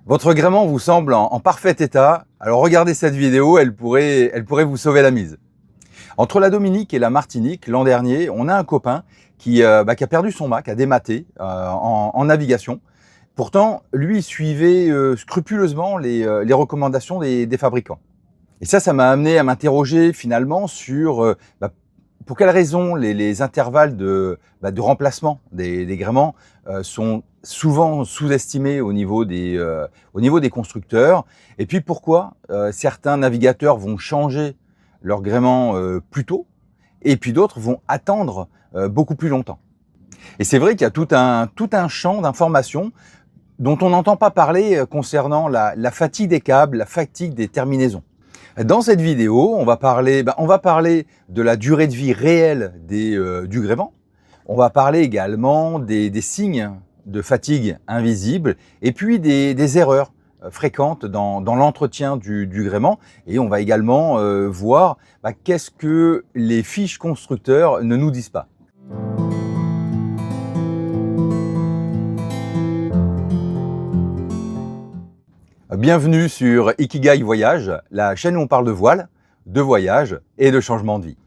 Votre gréement vous semble en parfait état, alors regardez cette vidéo, elle pourrait vous sauver la mise. Entre la Dominique et la Martinique, l'an dernier, on a un copain qui a perdu son mât, qui a dématé en navigation. Pourtant, lui, il suivait scrupuleusement les recommandations des fabricants. Et ça m'a amené à m'interroger finalement sur pour quelles raisons les intervalles de remplacement des gréements sont souvent sous-estimés au niveau des constructeurs, et puis pourquoi certains navigateurs vont changer leur gréement plus tôt, et puis d'autres vont attendre beaucoup plus longtemps. Et c'est vrai qu'il y a tout un champ d'informations dont on n'entend pas parler concernant la fatigue des câbles, la fatigue des terminaisons. Dans cette vidéo, on va parler de la durée de vie réelle du gréement. On va parler également des signes de fatigue invisibles et puis des erreurs fréquentes dans l'entretien du gréement. Et on va également voir qu'est-ce que les fiches constructeurs ne nous disent pas. Bienvenue sur Ikigai Voyage, la chaîne où on parle de voile, de voyage et de changement de vie.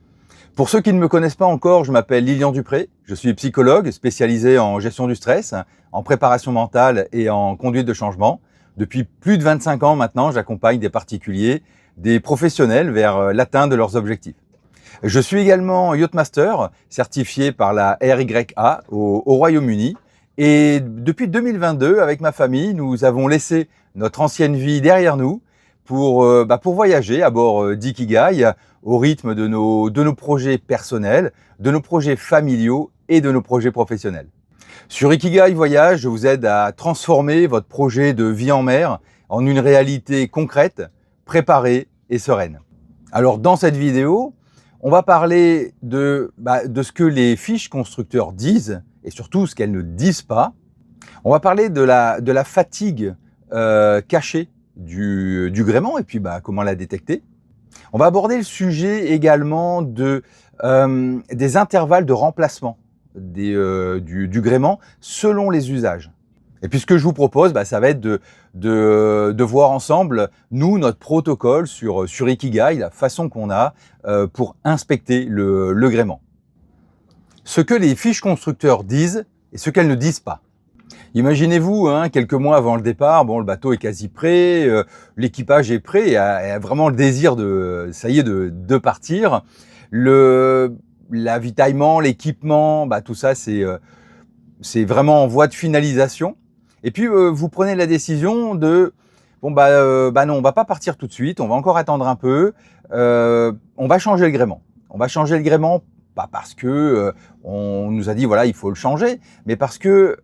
Pour ceux qui ne me connaissent pas encore, je m'appelle Lilian Dupré, je suis psychologue spécialisé en gestion du stress, en préparation mentale et en conduite de changement. Depuis plus de 25 ans maintenant, j'accompagne des particuliers, des professionnels vers l'atteinte de leurs objectifs. Je suis également Yachtmaster, certifié par la RYA au Royaume-Uni. Et depuis 2022, avec ma famille, nous avons laissé notre ancienne vie derrière nous pour voyager à bord d'Ikigai au rythme de nos projets personnels, de nos projets familiaux et de nos projets professionnels. Sur Ikigai Voyage, je vous aide à transformer votre projet de vie en mer en une réalité concrète, préparée et sereine. Alors dans cette vidéo, on va parler de ce que les fiches constructeurs disent et surtout ce qu'elles ne disent pas. On va parler de la fatigue cachée du gréement et puis comment la détecter. On va aborder le sujet également des intervalles de remplacement du gréement selon les usages. Et puis ce que je vous propose, ça va être de voir ensemble, nous, notre protocole sur Ikigai, la façon qu'on a pour inspecter le gréement. Ce que les fiches constructeurs disent et ce qu'elles ne disent pas. Imaginez-vous, quelques mois avant le départ, le bateau est quasi prêt, l'équipage est prêt et a vraiment le désir de partir. L'avitaillement, l'équipement, tout ça, c'est vraiment en voie de finalisation. Et puis, vous prenez la décision de, non, on va pas partir tout de suite, on va encore attendre un peu, on va changer le gréement. On va changer le gréement, pas parce que on nous a dit, voilà, il faut le changer, mais parce que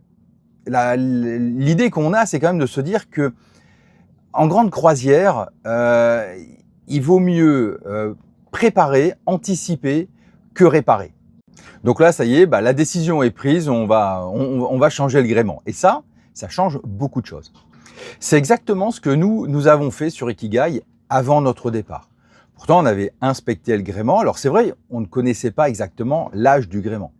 l'idée qu'on a, c'est quand même de se dire que en grande croisière, il vaut mieux préparer, anticiper que réparer. Donc là, ça y est, la décision est prise, on va changer le gréement. Et ça change beaucoup de choses. C'est exactement ce que nous avons fait sur Ikigai avant notre départ. Pourtant, on avait inspecté le gréement. Alors c'est vrai, on ne connaissait pas exactement l'âge du gréement.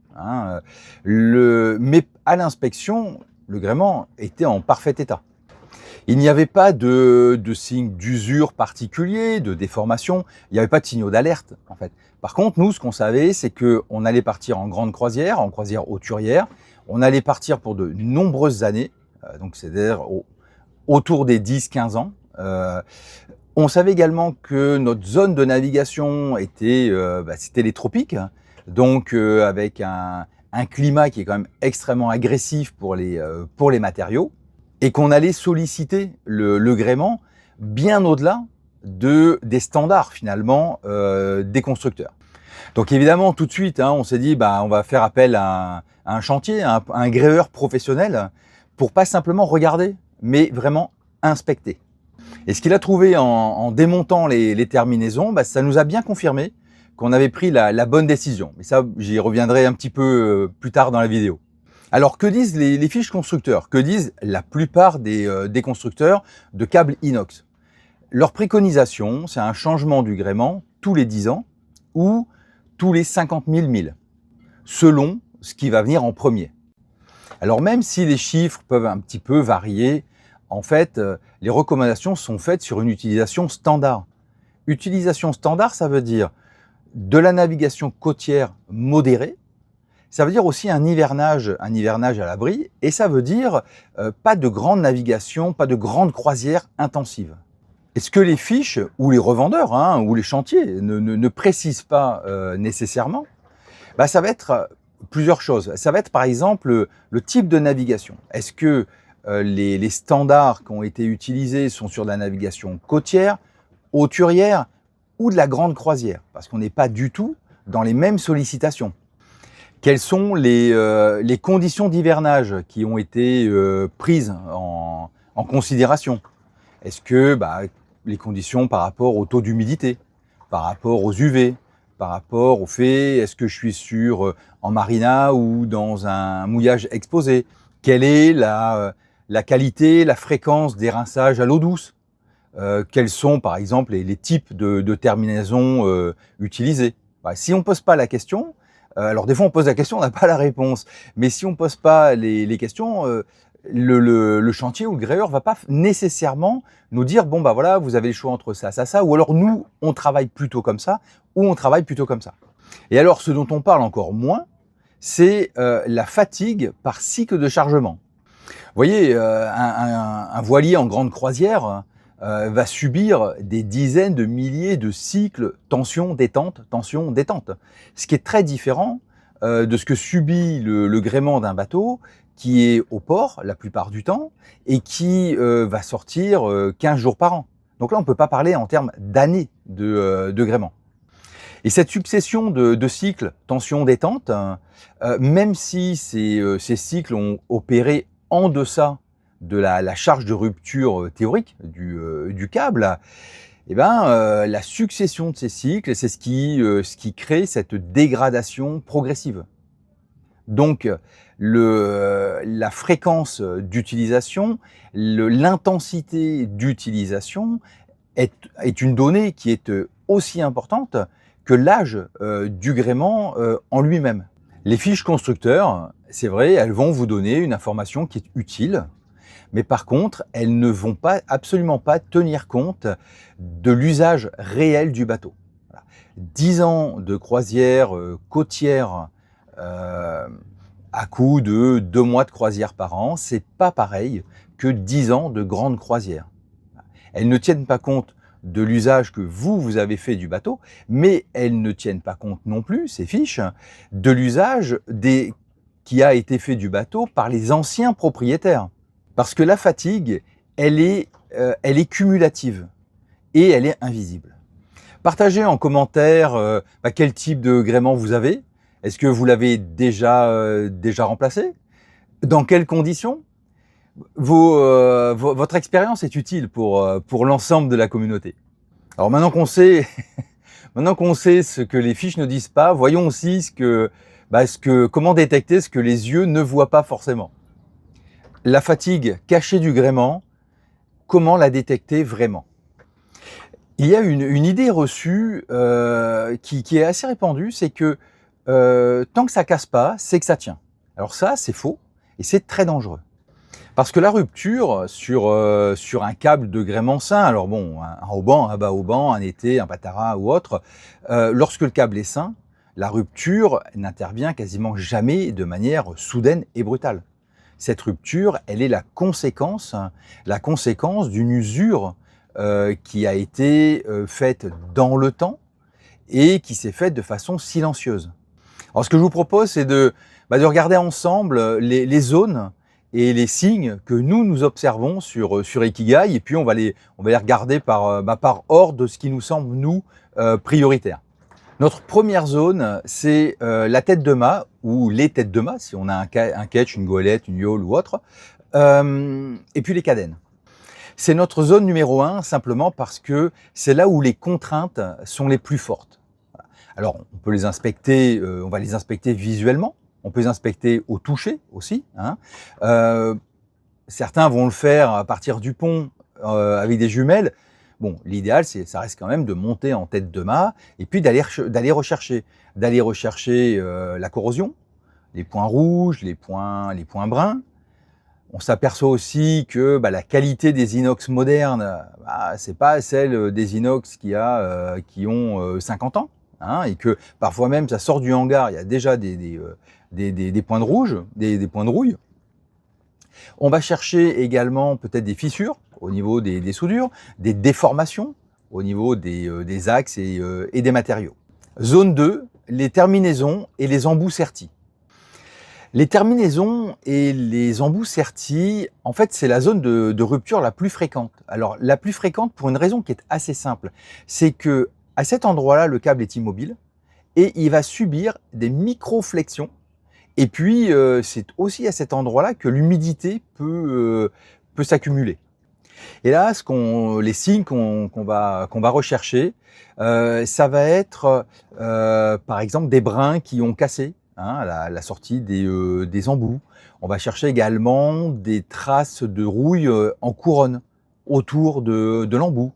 Mais à l'inspection, le gréement était en parfait état. Il n'y avait pas de signes d'usure particuliers, de déformation. Il n'y avait pas de signaux d'alerte, en fait. Par contre, nous, ce qu'on savait, c'est qu'on allait partir en grande croisière, en croisière hauturière. On allait partir pour de nombreuses années, donc c'est-à-dire autour des 10-15 ans. On savait également que notre zone de navigation était, c'était les tropiques, donc avec un climat qui est quand même extrêmement agressif pour les matériaux, et qu'on allait solliciter le gréement bien au-delà des standards finalement des constructeurs. Donc évidemment, tout de suite, on s'est dit, on va faire appel à un chantier, à un gréeur professionnel, pour pas simplement regarder, mais vraiment inspecter. Et ce qu'il a trouvé en démontant les terminaisons, ça nous a bien confirmé qu'on avait pris la bonne décision. Mais ça, j'y reviendrai un petit peu plus tard dans la vidéo. Alors, que disent les fiches constructeurs? Que disent la plupart des constructeurs de câbles inox? Leur préconisation, c'est un changement du gréement tous les 10 ans ou tous les 50 000 milles, selon ce qui va venir en premier. Alors même si les chiffres peuvent un petit peu varier En fait, les recommandations sont faites sur une utilisation standard. Utilisation standard, ça veut dire de la navigation côtière modérée, ça veut dire aussi un hivernage à l'abri, et ça veut dire pas de grande navigation, pas de grande croisière intensive. Et ce que les fiches, ou les revendeurs, ou les chantiers ne précisent pas nécessairement, bah, ça va être plusieurs choses. Ça va être par exemple le type de navigation. Est-ce que les standards qui ont été utilisés sont sur de la navigation côtière, hauturière ou de la grande croisière? Parce qu'on n'est pas du tout dans les mêmes sollicitations. Quelles sont les conditions d'hivernage qui ont été prises en considération? Est-ce que les conditions par rapport au taux d'humidité, par rapport aux UV, par rapport au fait, est-ce que je suis en marina ou dans un mouillage exposé? Quelle est la qualité, la fréquence des rinçages à l'eau douce? Quels sont par exemple les types de terminaisons utilisés? Si on ne pose pas la question, alors des fois on pose la question, on n'a pas la réponse, mais si on ne pose pas les questions, le chantier ou le gréeur va pas nécessairement nous dire bon voilà, vous avez le choix entre ça, ça, ça, ou alors nous on travaille plutôt comme ça, ou on travaille plutôt comme ça. Et alors ce dont on parle encore moins, c'est la fatigue par cycle de chargement. Vous voyez, un voilier en grande croisière va subir des dizaines de milliers de cycles tension-détente, tension-détente. Ce qui est très différent de ce que subit le gréement d'un bateau qui est au port la plupart du temps et qui va sortir 15 jours par an. Donc là, on ne peut pas parler en termes d'années de gréement. Et cette succession de cycles tension-détente, même si ces cycles ont opéré en deçà de la charge de rupture théorique du câble, la succession de ces cycles, c'est ce qui crée cette dégradation progressive. Donc, la fréquence d'utilisation, l'intensité d'utilisation est une donnée qui est aussi importante que l'âge du gréement en lui-même. Les fiches constructeurs, c'est vrai, elles vont vous donner une information qui est utile, mais par contre, elles ne vont absolument pas tenir compte de l'usage réel du bateau. Voilà. 10 ans de croisière côtière à coût de 2 mois de croisière par an, c'est pas pareil que 10 ans de grande croisière. Elles ne tiennent pas compte de l'usage que vous avez fait du bateau, mais elles ne tiennent pas compte non plus, ces fiches, de l'usage qui a été fait du bateau par les anciens propriétaires. Parce que la fatigue, elle est cumulative et elle est invisible. Partagez en commentaire quel type de gréement vous avez. Est-ce que vous l'avez déjà remplacé? Dans quelles conditions? Votre expérience est utile pour l'ensemble de la communauté. Alors maintenant qu'on sait, ce que les fiches ne disent pas, voyons aussi comment détecter ce que les yeux ne voient pas forcément. La fatigue cachée du gréement, comment la détecter vraiment? Il y a une idée reçue qui est assez répandue, c'est que tant que ça casse pas, c'est que ça tient. Alors ça, c'est faux et c'est très dangereux. Parce que la rupture sur un câble de gréement sain, alors bon, un haubans, un bas haubans, un été, un patara ou autre, lorsque le câble est sain, la rupture n'intervient quasiment jamais de manière soudaine et brutale. Cette rupture, elle est la conséquence d'une usure qui a été faite dans le temps et qui s'est faite de façon silencieuse. Alors ce que je vous propose, c'est de regarder ensemble les zones et les signes que nous observons sur Ikigai, et puis on va les regarder par ordre de ce qui nous semble, nous, prioritaire. Notre première zone, c'est la tête de mât, ou les têtes de mât, si on a un ketch, une goélette, une yawl ou autre, et puis les cadènes. C'est notre zone numéro 1, simplement parce que c'est là où les contraintes sont les plus fortes. Alors, on peut les inspecter, on va les inspecter visuellement, on peut les inspecter au toucher aussi. Certains vont le faire à partir du pont avec des jumelles. Bon, l'idéal, ça reste quand même de monter en tête de mât et puis d'aller rechercher la corrosion, les points rouges, les points bruns, On s'aperçoit aussi que la qualité des inox modernes, c'est pas celle des inox qui ont 50 ans, hein, et que parfois même ça sort du hangar, il y a déjà des points de rouge, des points de rouille. On va chercher également peut-être des fissures au niveau des soudures, des déformations au niveau des axes et des matériaux. Zone 2, les terminaisons et les embouts sertis. Les terminaisons et les embouts sertis, en fait, c'est la zone de rupture la plus fréquente. Alors, la plus fréquente pour une raison qui est assez simple. C'est que à cet endroit-là, le câble est immobile et il va subir des micro-flexions. Et puis, c'est aussi à cet endroit-là que l'humidité peut s'accumuler. Et là, les signes qu'on va rechercher, ça va être, par exemple, des brins qui ont cassé, hein, à la sortie des embouts. On va chercher également des traces de rouille en couronne autour de l'embout.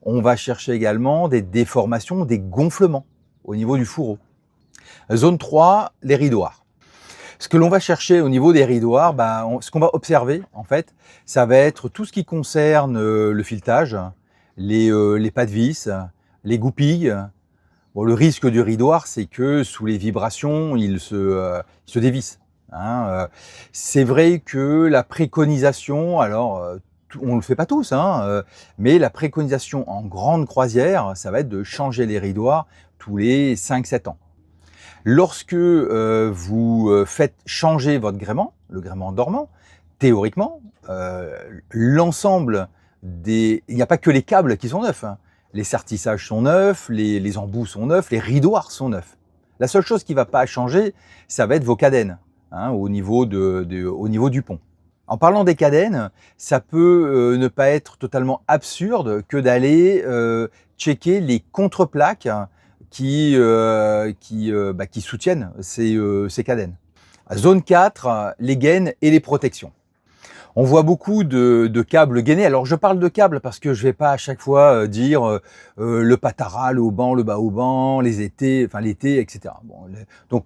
On va chercher également des déformations, des gonflements au niveau du fourreau. Zone 3, les ridoirs. Ce que l'on va chercher au niveau des ridoirs, ce qu'on va observer, en fait, ça va être tout ce qui concerne le filetage, les pas de vis, les goupilles. Bon, le risque du ridoir, c'est que sous les vibrations, il se dévisse, hein. C'est vrai que la préconisation, alors on ne le fait pas tous, hein, mais la préconisation en grande croisière, ça va être de changer les ridoirs tous les 5-7 ans. Lorsque vous faites changer votre gréement, le gréement dormant, théoriquement, l'ensemble il n'y a pas que les câbles qui sont neufs, hein. Les sertissages sont neufs, les embouts sont neufs, les ridoirs sont neufs. La seule chose qui ne va pas changer, ça va être vos cadènes, hein, au niveau du pont. En parlant des cadènes, ça peut ne pas être totalement absurde que d'aller checker les contreplaques qui soutiennent ces cadènes. Zone 4, les gaines et les protections. On voit beaucoup de câbles gainés. Alors je parle de câbles parce que je ne vais pas à chaque fois dire le patara, le haut banc, le bas haut banc, les étés, enfin l'été, etc. Bon, donc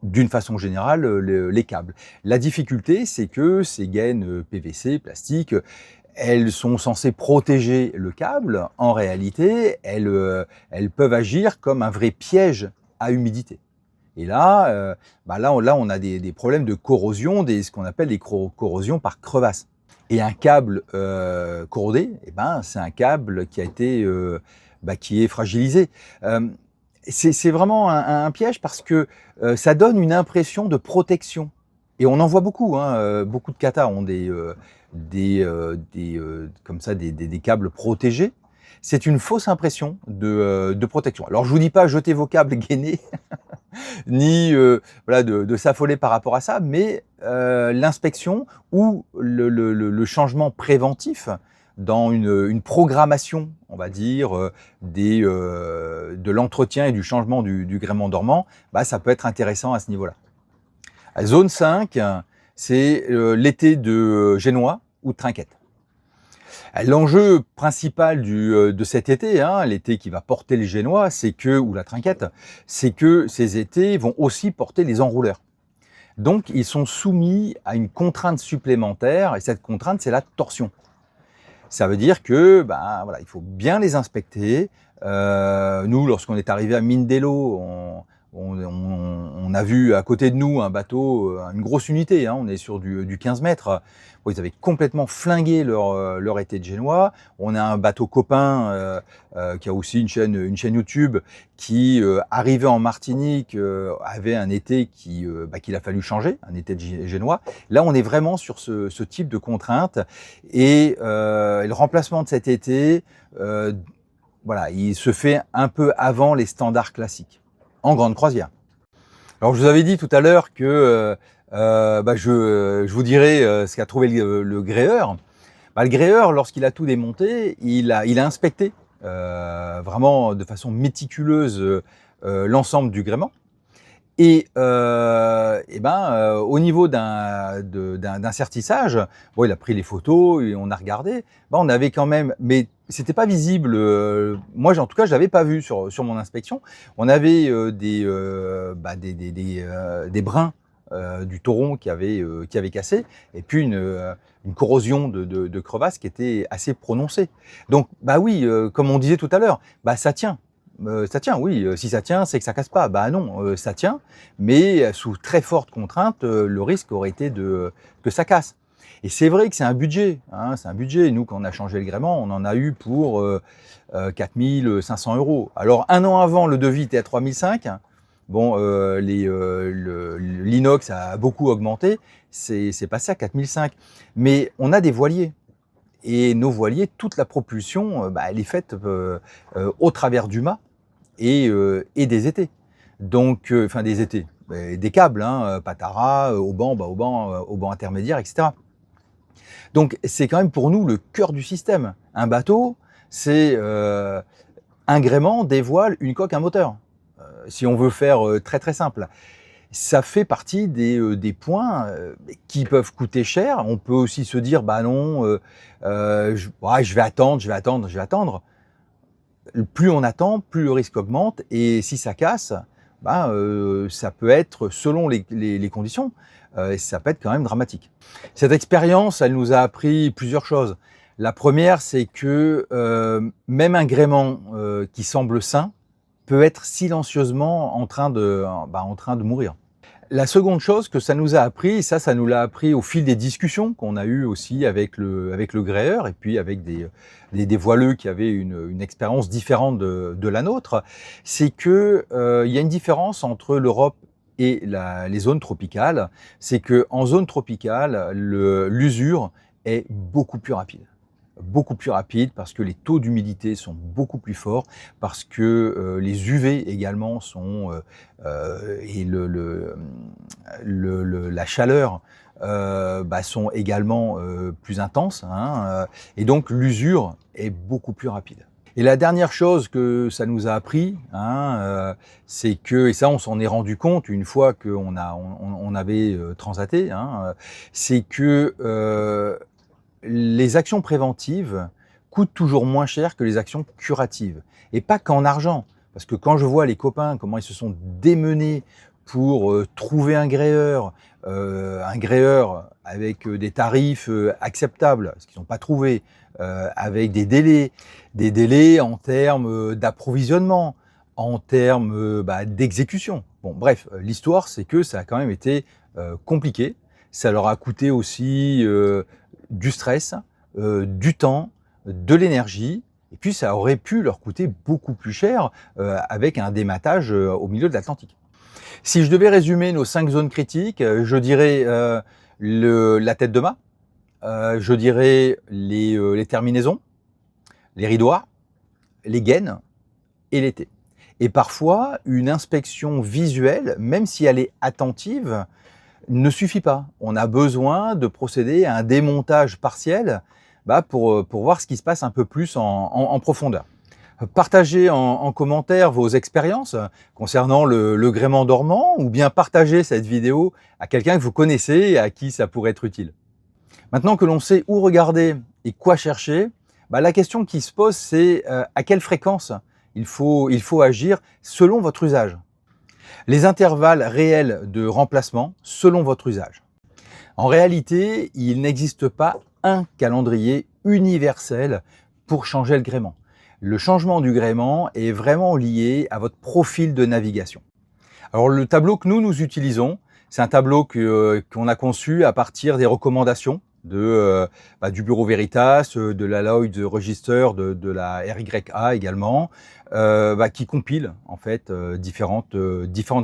d'une façon générale, les câbles. La difficulté, c'est que ces gaines PVC, plastique, elles sont censées protéger le câble. En réalité, elles peuvent agir comme un vrai piège à humidité. Et là, on a des problèmes de corrosion, ce qu'on appelle des corrosions par crevasse. Et un câble corrodé, c'est un câble qui a été, qui est fragilisé. C'est vraiment un piège parce que ça donne une impression de protection. Et on en voit beaucoup, hein, beaucoup de katas ont comme ça, des câbles protégés. C'est une fausse impression de protection. Alors je vous dis pas jetez vos câbles gainés, ni de s'affoler par rapport à ça, mais l'inspection ou le changement préventif dans une programmation, on va dire, de l'entretien et du changement du gréement dormant, ça peut être intéressant à ce niveau-là. Zone 5, c'est l'été de génois ou de trinquettes. L'enjeu principal de cet été, hein, l'été qui va porter le génois, ou la trinquette, c'est que ces étés vont aussi porter les enrouleurs. Donc ils sont soumis à une contrainte supplémentaire, et cette contrainte, c'est la torsion. Ça veut dire que il faut bien les inspecter. Nous, lorsqu'on est arrivé à Mindelo, on a vu à côté de nous un bateau, une grosse unité, hein, on est sur du 15 mètres. Bon, ils avaient complètement flingué leur été de génois. On a un bateau copain qui a aussi une chaîne YouTube qui, arrivé en Martinique, avait un été qu'il a fallu changer, un été de génois. Là, on est vraiment sur ce type de contrainte. Et le remplacement de cet été, il se fait un peu avant les standards classiques, en grande croisière. Alors je vous avais dit tout à l'heure que je vous dirai ce qu'a trouvé le gréeur. Le gréeur, lorsqu'il a tout démonté, il a inspecté vraiment de façon méticuleuse l'ensemble du gréement. Et au niveau d'un sertissage, bon, il a pris les photos et on a regardé. On avait quand même, mais c'était pas visible. Moi, en tout cas, je l'avais pas vu sur mon inspection. On avait des brins du tauron qui avait cassé, et puis une corrosion de crevasse qui était assez prononcée. Donc, bah oui, comme on disait tout à l'heure, bah ça tient. Ça tient, oui. Si ça tient, c'est que ça casse pas. Bah non, ça tient, mais sous très forte contrainte, le risque aurait été que ça casse. Et c'est vrai que c'est un budget, hein, c'est un budget. Nous, quand on a changé le gréement, on en a eu pour 4 500 €. Alors, un an avant, le devis était à 3 500. Bon, l'inox a beaucoup augmenté, c'est passé à 4 500. Mais on a des voiliers. Et nos voiliers, toute la propulsion, bah, elle est faite au travers du mât et des étais. Donc, enfin des étais, des câbles, hein, Patara, au banc intermédiaire, etc. Donc c'est quand même pour nous le cœur du système. Un bateau, c'est un gréement, des voiles, une coque, un moteur. Si on veut faire très très simple. Ça fait partie des points qui peuvent coûter cher. On peut aussi se dire, bah non, je vais attendre. Plus on attend, plus le risque augmente. Et si ça casse, bah, ça peut être, selon les conditions, ça peut être quand même dramatique. Cette expérience, elle nous a appris plusieurs choses. La première, c'est que même un gréement qui semble sain peut être silencieusement en train de mourir. La seconde chose que ça nous a appris, et ça nous l'a appris au fil des discussions qu'on a eues aussi avec le gréeur et puis avec des voileux qui avaient une expérience différente de la nôtre, c'est que il y a une différence entre l'Europe et les zones tropicales. C'est qu'en zone tropicale, l'usure est beaucoup plus rapide. Beaucoup plus rapide parce que les taux d'humidité sont beaucoup plus forts, parce que les UV également sont et la chaleur sont également plus intenses, hein, et donc l'usure est beaucoup plus rapide. Et la dernière chose que ça nous a appris, hein, c'est que, et ça on s'en est rendu compte une fois qu'on avait transaté, hein, c'est que les actions préventives coûtent toujours moins cher que les actions curatives. Et pas qu'en argent. Parce que quand je vois les copains, comment ils se sont démenés pour trouver un gréeur avec des tarifs acceptables, ce qu'ils n'ont pas trouvé, avec des délais en termes d'approvisionnement, en termes d'exécution. Bon, bref, l'histoire, c'est que ça a quand même été compliqué. Ça leur a coûté aussi du stress, du temps, de l'énergie, et puis ça aurait pu leur coûter beaucoup plus cher avec un dématage au milieu de l'Atlantique. Si je devais résumer nos 5 zones critiques, je dirais la tête de mât, je dirais les terminaisons, les ridoirs, les gaines et l'été. Et parfois, une inspection visuelle, même si elle est attentive, ne suffit pas. On a besoin de procéder à un démontage partiel pour voir ce qui se passe un peu plus en profondeur. Partagez en commentaire vos expériences concernant le gréement dormant, ou bien partagez cette vidéo à quelqu'un que vous connaissez et à qui ça pourrait être utile. Maintenant que l'on sait où regarder et quoi chercher, la question qui se pose, c'est à quelle fréquence il faut agir selon votre usage. Les intervalles réels de remplacement selon votre usage. En réalité, il n'existe pas un calendrier universel pour changer le gréement. Le changement du gréement est vraiment lié à votre profil de navigation. Alors le tableau que nous utilisons, c'est un tableau qu'on a conçu à partir des recommandations du Bureau Veritas, de la Lloyd's Register, de la RYA également, qui compile en fait différentes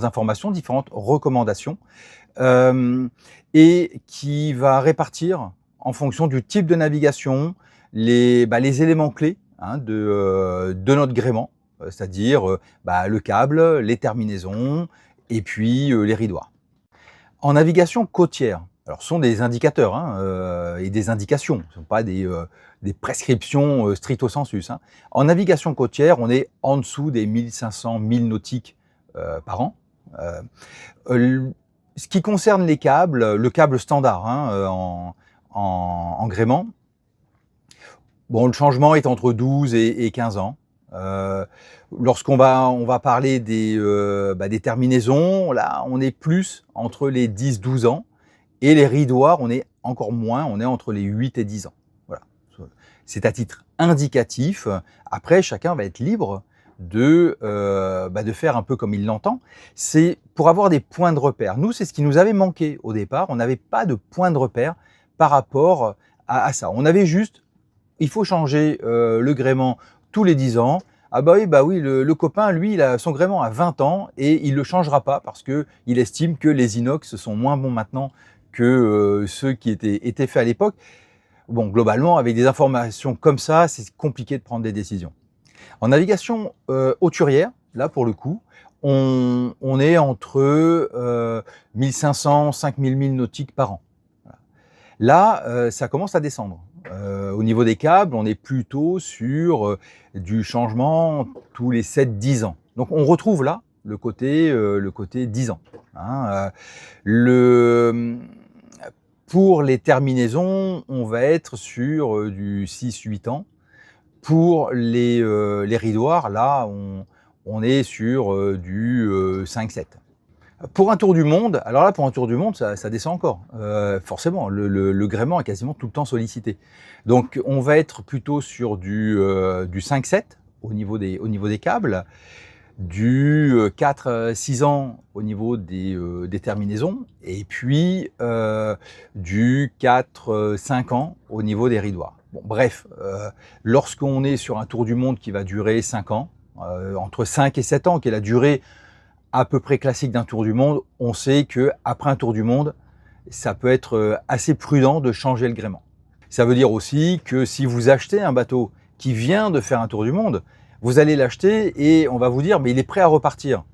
informations, différentes recommandations, et qui va répartir en fonction du type de navigation les éléments clés, hein, de notre gréement, c'est-à-dire le câble, les terminaisons et puis les ridoirs. En navigation côtière, alors ce sont des indicateurs et des indications, ce ne sont pas des prescriptions stricto sensus. Hein. En navigation côtière, on est en dessous des 1500 milles nautiques par an. Ce qui concerne les câbles, le câble standard en gréement, bon, le changement est entre 12 et 15 ans. Lorsqu'on va parler des terminaisons, là, on est plus entre les 10-12 ans et les ridoirs, on est encore moins, on est entre les 8 et 10 ans. Voilà. C'est à titre indicatif. Après, chacun va être libre de faire un peu comme il l'entend. C'est pour avoir des points de repère. Nous, c'est ce qui nous avait manqué au départ. On n'avait pas de points de repère par rapport à ça. On avait juste, il faut changer le gréement tous les 10 ans. Ah bah oui, le copain, lui, il a son gréement à 20 ans et il ne le changera pas parce qu'il estime que les inox sont moins bons maintenant que ceux qui étaient faits à l'époque. Bon, globalement, avec des informations comme ça, c'est compliqué de prendre des décisions. En navigation hauturière, là pour le coup, on est entre 1500 5000 milles nautiques par an. Voilà. Là, ça commence à descendre. Au niveau des câbles, on est plutôt sur du changement tous les 7-10 ans. Donc on retrouve là le côté 10 ans. Hein. Pour les terminaisons, on va être sur du 6-8 ans. Pour les ridoirs, là, on est sur du 5-7. Pour un tour du monde, alors là, pour un tour du monde, ça descend encore. Forcément, le gréement est quasiment tout le temps sollicité. Donc, on va être plutôt sur du 5-7 au niveau des câbles, du 4-6 ans au niveau des terminaisons, et puis du 4-5 ans au niveau des ridoirs. Bon, bref, lorsqu'on est sur un tour du monde qui va durer 5 ans, entre 5 et 7 ans, qui est la durée à peu près classique d'un tour du monde, on sait qu'après un tour du monde, ça peut être assez prudent de changer le gréement. Ça veut dire aussi que si vous achetez un bateau qui vient de faire un tour du monde, vous allez l'acheter et on va vous dire mais il est prêt à repartir.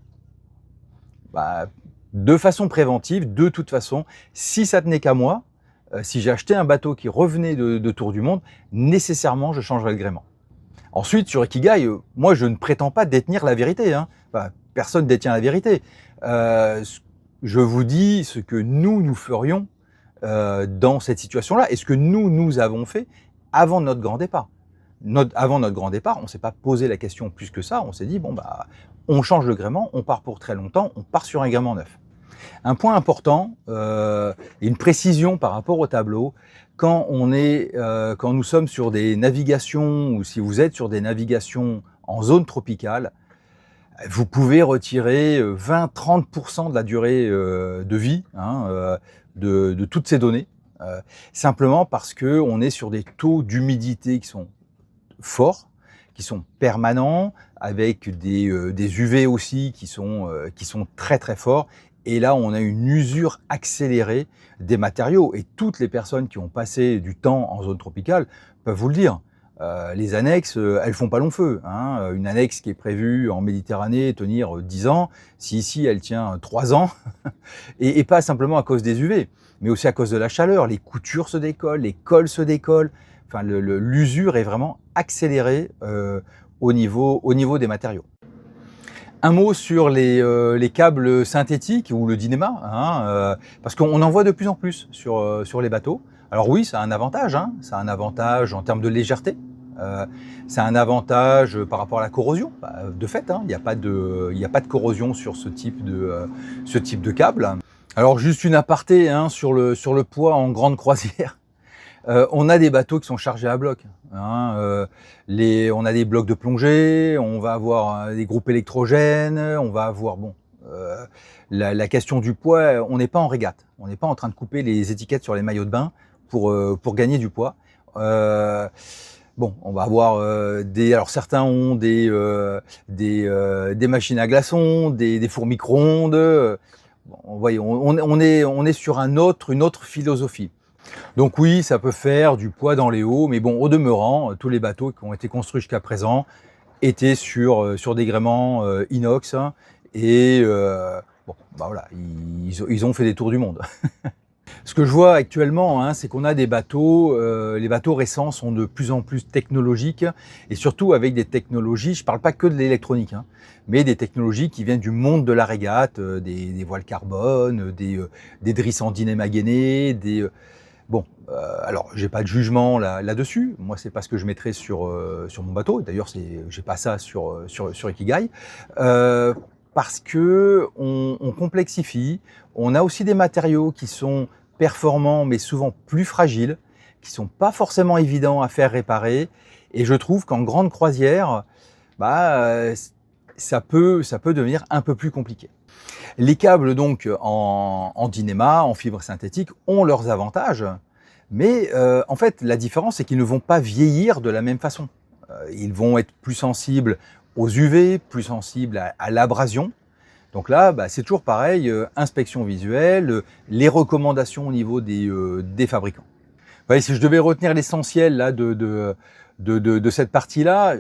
Bah, de façon préventive, de toute façon, si ça tenait qu'à moi, si j'ai acheté un bateau qui revenait de tour du monde, nécessairement je changerai le gréement. Ensuite, sur Ikigai, moi je ne prétends pas détenir la vérité. Hein. Enfin, personne ne détient la vérité. Je vous dis ce que nous ferions dans cette situation-là et ce que nous avons fait avant notre grand départ. Avant notre grand départ, on ne s'est pas posé la question plus que ça. On s'est dit, bon, bah, on change le gréement, on part pour très longtemps, on part sur un gréement neuf. Un point important, et une précision par rapport au tableau, quand nous sommes sur des navigations ou si vous êtes sur des navigations en zone tropicale, vous pouvez retirer 20-30% de la durée de vie de toutes ces données, simplement parce qu'on est sur des taux d'humidité qui sont forts, qui sont permanents, avec des UV aussi qui sont très très forts. Et là, on a une usure accélérée des matériaux. Et toutes les personnes qui ont passé du temps en zone tropicale peuvent vous le dire. Les annexes, elles font pas long feu. Hein. Une annexe qui est prévue en Méditerranée tenir 10 ans, si ici elle tient 3 ans, et pas simplement à cause des UV, mais aussi à cause de la chaleur. Les coutures se décollent, les cols se décollent. Enfin, l'usure est vraiment accélérée au niveau des matériaux. Un mot sur les câbles synthétiques ou le dynéma, hein, parce qu'on en voit de plus en plus sur les bateaux. Alors oui, ça a un avantage, hein, ça a un avantage en termes de légèreté, ça a un avantage par rapport à la corrosion. Bah, de fait, hein, il n'y a pas de corrosion sur ce type de câble. Alors juste une aparté hein, sur le poids en grande croisière. On a des bateaux qui sont chargés à bloc. Hein, on a des blocs de plongée, on va avoir des groupes électrogènes, on va avoir la question du poids. On n'est pas en régate, on n'est pas en train de couper les étiquettes sur les maillots de bain pour gagner du poids. On va avoir alors certains ont des machines à glaçons, des fours micro-ondes. Voyez, on est sur une autre philosophie. Donc oui, ça peut faire du poids dans les hauts, mais bon, au demeurant, tous les bateaux qui ont été construits jusqu'à présent étaient sur des gréements inox et voilà, ils ont fait des tours du monde. Ce que je vois actuellement, hein, c'est qu'on a des bateaux, les bateaux récents sont de plus en plus technologiques et surtout avec des technologies, je ne parle pas que de l'électronique, hein, mais des technologies qui viennent du monde de la régate, des voiles carbone, des drisses en dynéma gainé, Bon, alors j'ai pas de jugement là-dessus. Moi, c'est pas ce que je mettrais sur mon bateau. D'ailleurs, j'ai pas ça sur Ikigai. Heu, Parce qu'on complexifie. On a aussi des matériaux qui sont performants, mais souvent plus fragiles, qui sont pas forcément évidents à faire réparer. Et je trouve qu'en grande croisière, ça peut devenir un peu plus compliqué. Les câbles donc en Dynéma, en fibre synthétique, ont leurs avantages, mais en fait la différence c'est qu'ils ne vont pas vieillir de la même façon. Ils vont être plus sensibles aux UV, plus sensibles à l'abrasion. Donc là, c'est toujours pareil, inspection visuelle, les recommandations au niveau des fabricants. Vous voyez, si je devais retenir l'essentiel là de cette partie-là,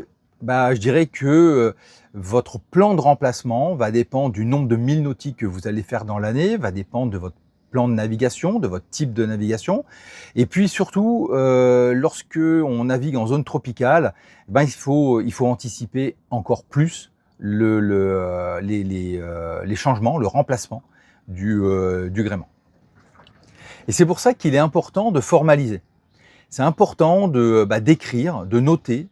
je dirais que votre plan de remplacement va dépendre du nombre de milles nautiques que vous allez faire dans l'année, va dépendre de votre plan de navigation, de votre type de navigation. Et puis surtout, lorsque on navigue en zone tropicale, il faut anticiper encore plus les changements, le remplacement du gréement. Et c'est pour ça qu'il est important de formaliser. C'est important d'écrire, de noter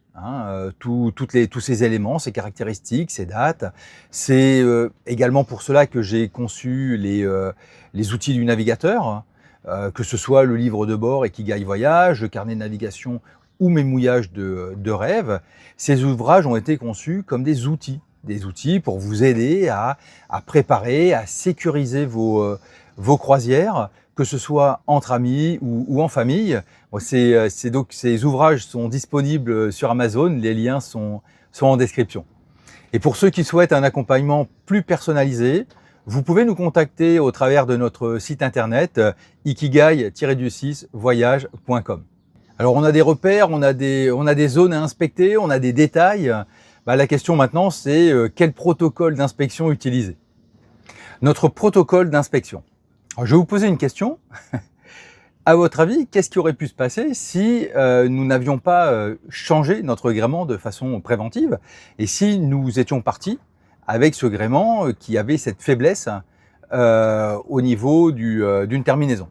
tous ces éléments, ces caractéristiques, ces dates. C'est également pour cela que j'ai conçu les outils du navigateur, que ce soit le livre de bord Ikigai Voyage, le carnet de navigation ou mes mouillages de rêve. Ces ouvrages ont été conçus comme des outils pour vous aider à préparer, à sécuriser vos croisières, que ce soit entre amis ou en famille. Bon, donc, ces ouvrages sont disponibles sur Amazon, les liens sont en description. Et pour ceux qui souhaitent un accompagnement plus personnalisé, vous pouvez nous contacter au travers de notre site internet ikigai-voyage.com. Alors on a des repères, on a des zones à inspecter, on a des détails. La question maintenant c'est quel protocole d'inspection utiliser. Notre protocole d'inspection. Alors, je vais vous poser une question. À votre avis, qu'est-ce qui aurait pu se passer si nous n'avions pas changé notre gréement de façon préventive et si nous étions partis avec ce gréement qui avait cette faiblesse au niveau d'une terminaison?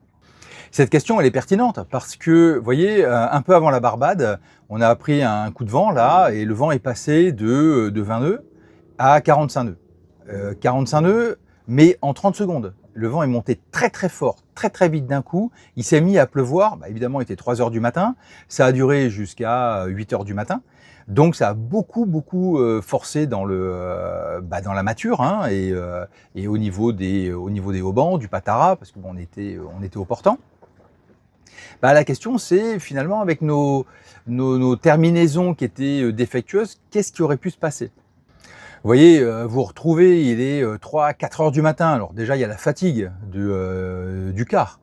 Cette question, elle est pertinente parce que, vous voyez, un peu avant la Barbade, on a pris un coup de vent là et le vent est passé de 20 nœuds à 45 nœuds. 45 nœuds, mais en 30 secondes. Le vent est monté très très fort, très très vite d'un coup. Il s'est mis à pleuvoir. Évidemment, il était 3 heures du matin. Ça a duré jusqu'à 8 heures du matin. Donc, ça a beaucoup forcé dans la mâture et au niveau des haubans, du patara, parce que on était au portant. La question, c'est finalement avec nos terminaisons qui étaient défectueuses, qu'est-ce qui aurait pu se passer? Vous voyez, vous retrouvez, il est 3-4 heures du matin. Alors déjà, il y a la fatigue du quart.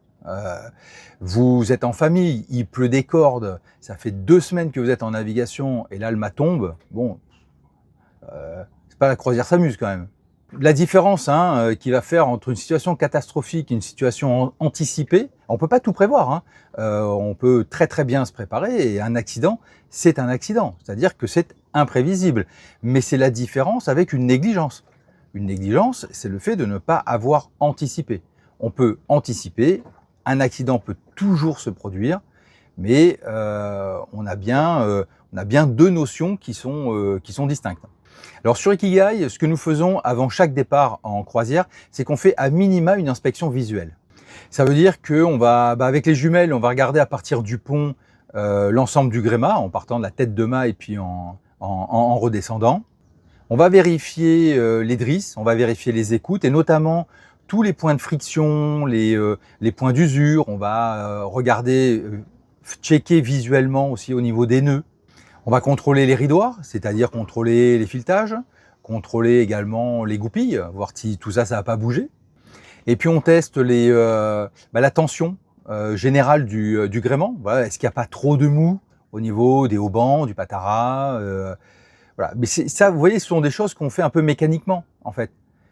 Vous êtes en famille, il pleut des cordes, ça fait 2 semaines que vous êtes en navigation et là le mât tombe. Bon, c'est pas la croisière s'amuse quand même. La différence qu'il va faire entre une situation catastrophique et une situation anticipée, on peut pas tout prévoir. On peut très très bien se préparer et un accident, c'est un accident. C'est-à-dire que c'est imprévisible. Mais c'est la différence avec une négligence. Une négligence, c'est le fait de ne pas avoir anticipé. On peut anticiper, un accident peut toujours se produire, mais on a bien 2 notions qui sont distinctes. Alors sur Ikigai, ce que nous faisons avant chaque départ en croisière, c'est qu'on fait à minima une inspection visuelle. Ça veut dire qu'on va, avec les jumelles, on va regarder à partir du pont l'ensemble du gréement, en partant de la tête de mât et puis en redescendant. On va vérifier les drisses, on va vérifier les écoutes et notamment tous les points de friction, les points d'usure. On va regarder, checker visuellement aussi au niveau des nœuds. On va contrôler les ridoirs, c'est-à-dire contrôler les filetages, contrôler également les goupilles, voir si tout ça, ça n'a pas bougé. Et puis on teste la tension générale du gréement. Voilà, est-ce qu'il n'y a pas trop de mou au niveau des haubans, du patara voilà. Mais ça, vous voyez, ce sont des choses qu'on fait un peu mécaniquement, en fait.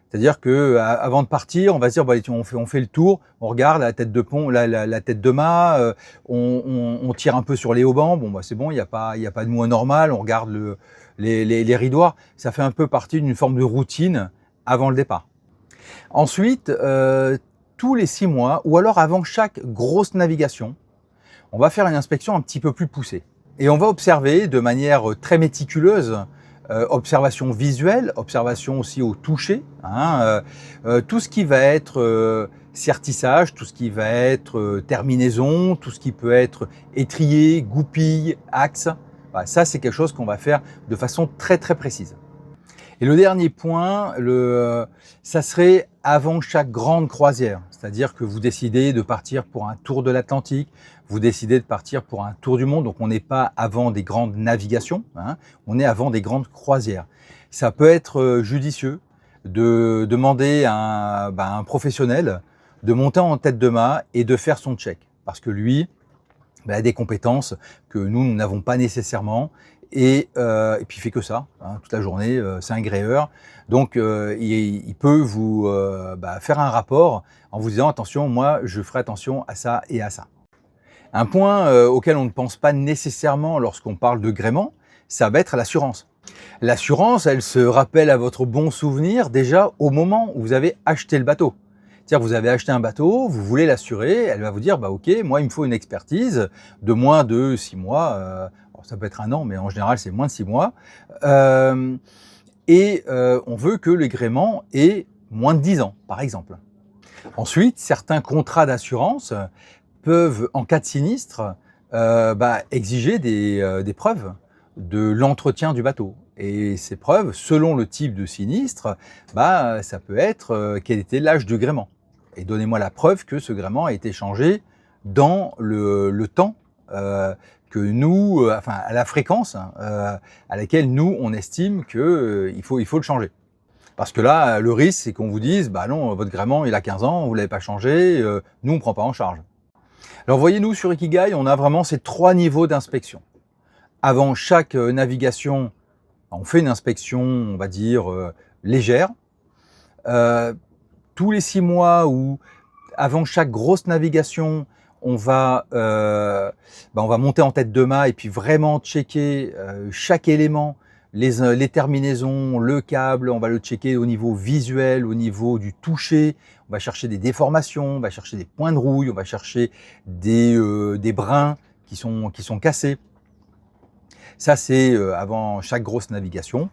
C'est-à-dire que avant de partir, on va se dire, on fait le tour, on regarde la tête de pont, la tête de mât, on tire un peu sur les haubans, c'est bon, il n'y a pas de mou anormal, on regarde les ridoirs. Ça fait un peu partie d'une forme de routine avant le départ. Ensuite, tous les 6 mois, ou alors avant chaque grosse navigation, on va faire une inspection un petit peu plus poussée. Et on va observer de manière très méticuleuse, observation visuelle, observation aussi au toucher, hein, tout ce qui va être sertissage, tout ce qui va être terminaison, tout ce qui peut être étrier, goupille, axe. Voilà, ça, c'est quelque chose qu'on va faire de façon très très précise. Et le dernier point, ça serait avant chaque grande croisière. C'est-à-dire que vous décidez de partir pour un tour de l'Atlantique, vous décidez de partir pour un tour du monde. Donc on n'est pas avant des grandes navigations, hein, on est avant des grandes croisières. Ça peut être judicieux de demander à un professionnel de monter en tête de mât et de faire son check. Parce que lui, a des compétences que nous n'avons pas nécessairement. Et puis il fait que ça, hein, toute la journée, c'est un gréeur. Donc il peut vous faire un rapport en vous disant attention, moi je ferai attention à ça et à ça. Un point auquel on ne pense pas nécessairement lorsqu'on parle de gréement, ça va être l'assurance. L'assurance, elle se rappelle à votre bon souvenir déjà au moment où vous avez acheté le bateau. C'est-à-dire vous avez acheté un bateau, vous voulez l'assurer, elle va vous dire ok, moi il me faut une expertise de moins de 6 mois, ça peut être un an, mais en général c'est moins de 6 mois, on veut que le gréement ait moins de 10 ans, par exemple. Ensuite, certains contrats d'assurance peuvent, en cas de sinistre, exiger des preuves de l'entretien du bateau. Et ces preuves, selon le type de sinistre, ça peut être quel était l'âge du gréement. Et donnez-moi la preuve que ce gréement a été changé dans le temps que nous, à la fréquence à laquelle nous, on estime qu'il faut le changer. Parce que là, le risque, c'est qu'on vous dise, non, votre gréement, il a 15 ans, vous ne l'avez pas changé, nous, on ne prend pas en charge. Alors, voyez, nous, sur Ikigai, on a vraiment ces 3 niveaux d'inspection. Avant chaque navigation, on fait une inspection, on va dire, légère. Tous les 6 mois ou avant chaque grosse navigation, on va monter en tête de mât et puis vraiment checker chaque élément, les terminaisons, le câble, on va le checker au niveau visuel, au niveau du toucher, on va chercher des déformations, on va chercher des points de rouille, on va chercher des brins qui sont cassés. Ça, c'est avant chaque grosse navigation.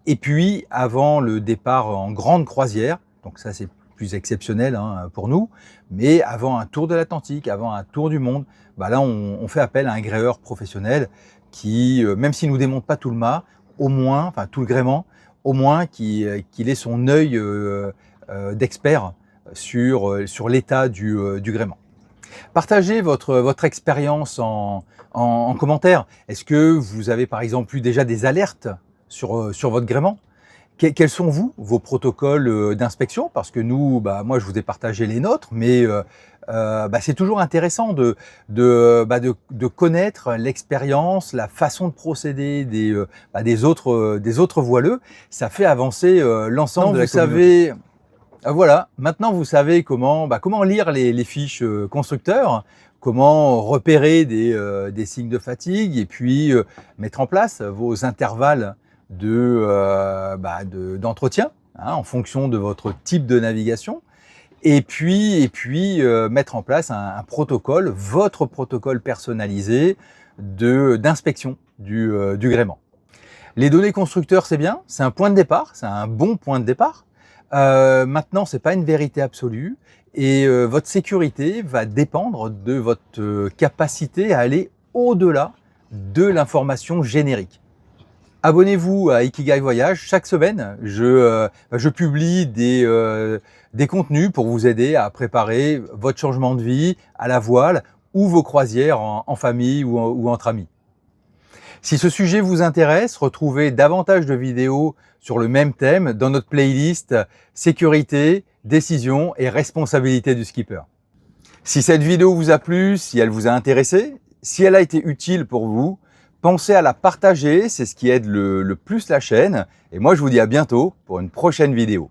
Et puis, avant le départ en grande croisière, donc ça, c'est plus exceptionnel pour nous, mais avant un tour de l'Atlantique, avant un tour du monde, là, on fait appel à un gréeur professionnel qui, même s'il ne nous démonte pas tout le mât, au moins, tout le gréement, au moins qu'il ait son œil d'expert sur l'état du gréement. Partagez votre expérience en commentaire. Est-ce que vous avez par exemple eu déjà des alertes sur votre gréement? Quels sont vos protocoles d'inspection? Parce que nous, moi je vous ai partagé les nôtres, mais c'est toujours intéressant de connaître l'expérience, la façon de procéder des autres voileux. Ça fait avancer l'ensemble de la communauté. Voilà, maintenant vous savez comment lire les fiches constructeurs, comment repérer des signes de fatigue et puis mettre en place vos intervalles d'entretien en fonction de votre type de navigation et puis mettre en place un protocole, votre protocole personnalisé d'inspection du gréement. Les données constructeurs, c'est bien, c'est un point de départ, c'est un bon point de départ. Maintenant, c'est pas une vérité absolue et votre sécurité va dépendre de votre capacité à aller au-delà de l'information générique. Abonnez-vous à Ikigai Voyage. Chaque semaine, je publie des contenus pour vous aider à préparer votre changement de vie à la voile ou vos croisières en famille ou entre amis. Si ce sujet vous intéresse, retrouvez davantage de vidéos sur le même thème dans notre playlist Sécurité, décision et responsabilité du skipper. Si cette vidéo vous a plu, si elle vous a intéressé, si elle a été utile pour vous, pensez à la partager, c'est ce qui aide le plus la chaîne. Et moi, je vous dis à bientôt pour une prochaine vidéo.